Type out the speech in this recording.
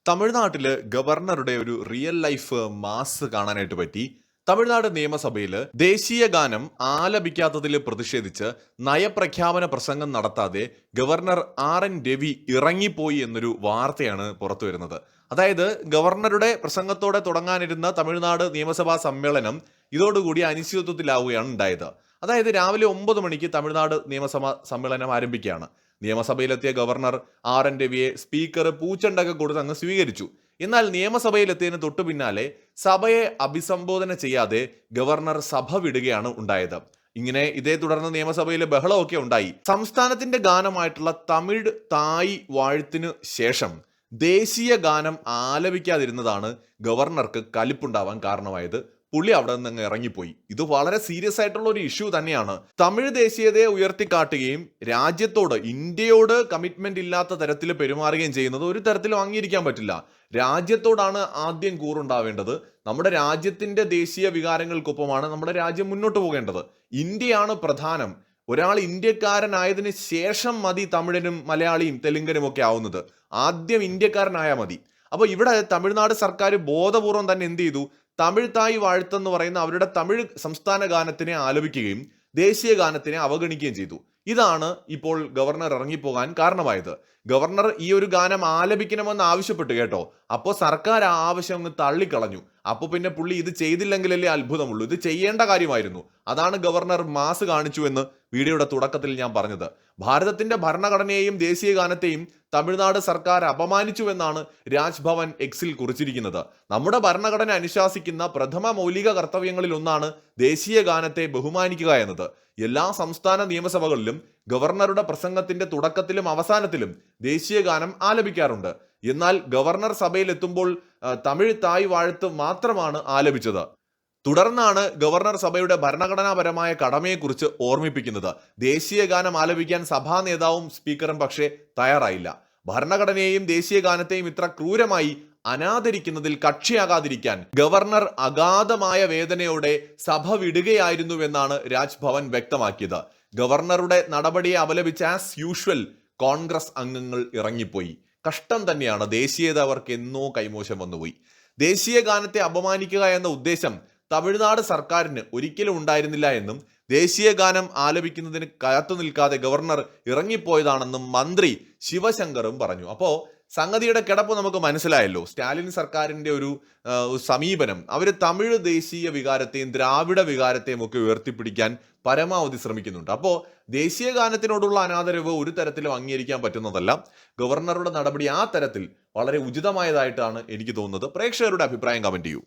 തമിഴ്നാട്ടില് ഗവർണറുടെ ഒരു റിയൽ ലൈഫ് മാസ് കാണാനായിട്ട് പറ്റി. തമിഴ്നാട് നിയമസഭയിൽ ദേശീയ ഗാനം ആലപിക്കാത്തതിൽ പ്രതിഷേധിച്ച് നയപ്രഖ്യാപന പ്രസംഗം നടത്താതെ ഗവർണർ RN രവി ഇറങ്ങിപ്പോയി എന്നൊരു വാർത്തയാണ് പുറത്തു വരുന്നത്. അതായത് ഗവർണറുടെ പ്രസംഗത്തോടെ തുടങ്ങാനിരുന്ന തമിഴ്നാട് നിയമസഭാ സമ്മേളനം ഇതോടുകൂടി അനിശ്ചിതത്വത്തിലാവുകയാണ് ഉണ്ടായത്. അതായത് രാവിലെ 9 മണിക്ക് തമിഴ്നാട് നിയമസഭാ സമ്മേളനം ആരംഭിക്കുകയാണ്. നിയമസഭയിലെത്തിയ ഗവർണർ RN രവിയെ സ്പീക്കർ പൂച്ചണ്ടൊക്കെ കൊടുത്ത് അങ്ങ് സ്വീകരിച്ചു. എന്നാൽ നിയമസഭയിലെത്തിയതിന് തൊട്ടു പിന്നാലെ സഭയെ അഭിസംബോധന ചെയ്യാതെ ഗവർണർ സഭ വിടുകയാണ് ഉണ്ടായത്. ഇതേ തുടർന്ന് നിയമസഭയിലെ ബഹളമൊക്കെ ഉണ്ടായി. സംസ്ഥാനത്തിന്റെ ഗാനമായിട്ടുള്ള തമിഴ് തായ് വാഴ്ത്തിനു ശേഷം ദേശീയ ഗാനം ആലപിക്കാതിരുന്നതാണ് ഗവർണർക്ക് കലിപ്പുണ്ടാവാൻ കാരണമായത്. പുള്ളി അവിടെ നിന്ന് ഇറങ്ങിപ്പോയി. ഇത് വളരെ സീരിയസ് ആയിട്ടുള്ള ഒരു ഇഷ്യൂ തന്നെയാണ്. തമിഴ് ദേശീയതയെ ഉയർത്തിക്കാട്ടുകയും രാജ്യത്തോട്, ഇന്ത്യയോട് കമ്മിറ്റ്മെന്റ് ഇല്ലാത്ത തരത്തിൽ പെരുമാറുകയും ചെയ്യുന്നത് ഒരു തരത്തിലും അംഗീകരിക്കാൻ പറ്റില്ല. രാജ്യത്തോടാണ് ആദ്യം കൂറുണ്ടാവേണ്ടത്. നമ്മുടെ രാജ്യത്തിന്റെ ദേശീയ വികാരങ്ങൾക്കൊപ്പമാണ് നമ്മുടെ രാജ്യം മുന്നോട്ട് പോകേണ്ടത്. ഇന്ത്യയാണ് പ്രധാനം. ഒരാൾ ഇന്ത്യക്കാരനായതിനു ശേഷം മതി തമിഴനും മലയാളിയും തെലുങ്കനും ഒക്കെ ആവുന്നത്. ആദ്യം ഇന്ത്യക്കാരനായാൽ മതി. അപ്പൊ ഇവിടെ തമിഴ്നാട് സർക്കാർ ബോധപൂർവം തന്നെ എന്ത് ചെയ്തു? തമിഴ് തായ് വാഴ്ത്തെന്ന് പറയുന്ന അവരുടെ തമിഴ് സംസ്ഥാന ഗാനത്തിനെ ആലപിക്കുകയും ദേശീയ ഗാനത്തിനെ അവഗണിക്കുകയും ചെയ്തു. ഇതാണ് ഇപ്പോൾ ഗവർണർ ഇറങ്ങിപ്പോകാൻ കാരണമായത്. ഗവർണർ ഈ ഒരു ഗാനം ആലപിക്കണമെന്ന് ആവശ്യപ്പെട്ടു കേട്ടോ. അപ്പോൾ സർക്കാർ ആ ആവശ്യം അങ്ങ് തള്ളിക്കളഞ്ഞു. അപ്പോൾ പിന്നെ പുള്ളി ഇത് ചെയ്തില്ലെങ്കിലല്ലേ അത്ഭുതമുള്ളൂ. ഇത് ചെയ്യേണ്ട കാര്യമായിരുന്നു. അതാണ് ഗവർണർ മാസ് കാണിച്ചു എന്ന് വീഡിയോയുടെ തുടക്കത്തിൽ ഞാൻ പറഞ്ഞത്. ഭാരതത്തിന്റെ ഭരണഘടനയെയും ദേശീയ ഗാനത്തെയും തമിഴ്നാട് സർക്കാർ അപമാനിച്ചുവെന്നാണ് രാജ്ഭവൻ എക്സിൽ കുറിച്ചിരിക്കുന്നത്. നമ്മുടെ ഭരണഘടന അനുശാസിക്കുന്ന പ്രഥമ മൗലിക കർത്തവ്യങ്ങളിൽ ഒന്നാണ് ദേശീയ ഗാനത്തെ ബഹുമാനിക്കുക എന്നത്. എല്ലാ സംസ്ഥാന നിയമസഭകളിലും ഗവർണറുടെ പ്രസംഗത്തിന്റെ തുടക്കത്തിലും അവസാനത്തിലും ദേശീയ ഗാനം ആലപിക്കാറുണ്ട്. എന്നാൽ ഗവർണർ സഭയിൽ എത്തുമ്പോൾ തമിഴ് തായ് വാഴ്ത്ത് മാത്രമാണ് ആലപിച്ചത്. തുടർന്നാണ് ഗവർണർ സഭയുടെ ഭരണഘടനാപരമായ കടമയെക്കുറിച്ച് ഓർമ്മിപ്പിക്കുന്നത്. ദേശീയ ഗാനം ആലപിക്കാൻ സഭാ നേതാവും സ്പീക്കറും പക്ഷേ തയ്യാറായില്ല. ഭരണഘടനയെയും ദേശീയ ഗാനത്തെയും ഇത്ര ക്രൂരമായി അനാദരിക്കുന്നതിൽ കക്ഷിയാകാതിരിക്കാൻ ഗവർണർ അഗാധമായ വേദനയോടെ സഭ വിടുകയായിരുന്നുവെന്നാണ് രാജ്ഭവൻ വ്യക്തമാക്കിയത്. ഗവർണറുടെ നടപടിയെ അപലപിച്ച് ആസ് യൂഷ്വൽ കോൺഗ്രസ് അംഗങ്ങൾ ഇറങ്ങിപ്പോയി. കഷ്ടം തന്നെയാണ്. ദേശീയത അവർക്ക് എന്നോ കൈമോശം വന്നുപോയി. ദേശീയ ഗാനത്തെ അപമാനിക്കുക എന്ന ഉദ്ദേശം തമിഴ്നാട് സർക്കാരിന് ഒരിക്കലും ഉണ്ടായിരുന്നില്ല എന്നും ദേശീയ ഗാനം ആലപിക്കുന്നതിന് കാത്തു നിൽക്കാതെ ഗവർണർ ഇറങ്ങിപ്പോയതാണെന്നും മന്ത്രി ശിവശങ്കറും പറഞ്ഞു. അപ്പോൾ സംഗതിയുടെ കിടപ്പ് നമുക്ക് മനസ്സിലായല്ലോ. സ്റ്റാലിൻ സർക്കാരിന്റെ ഒരു സമീപനം, അവർ തമിഴ് ദേശീയ വികാരത്തെയും ദ്രാവിഡ വികാരത്തെയും ഒക്കെ ഉയർത്തിപ്പിടിക്കാൻ പരമാവധി ശ്രമിക്കുന്നുണ്ട്. അപ്പോൾ ദേശീയ ഗാനത്തിനോടുള്ള അനാദരവ് ഒരു തരത്തിലും അംഗീകരിക്കാൻ പറ്റുന്നതല്ല. ഗവർണറുടെ നടപടി ആ തരത്തിൽ വളരെ ഉചിതമായതായിട്ടാണ് എനിക്ക് തോന്നുന്നത്. പ്രേക്ഷകരുടെ അഭിപ്രായം കമന്റ് ചെയ്യൂ.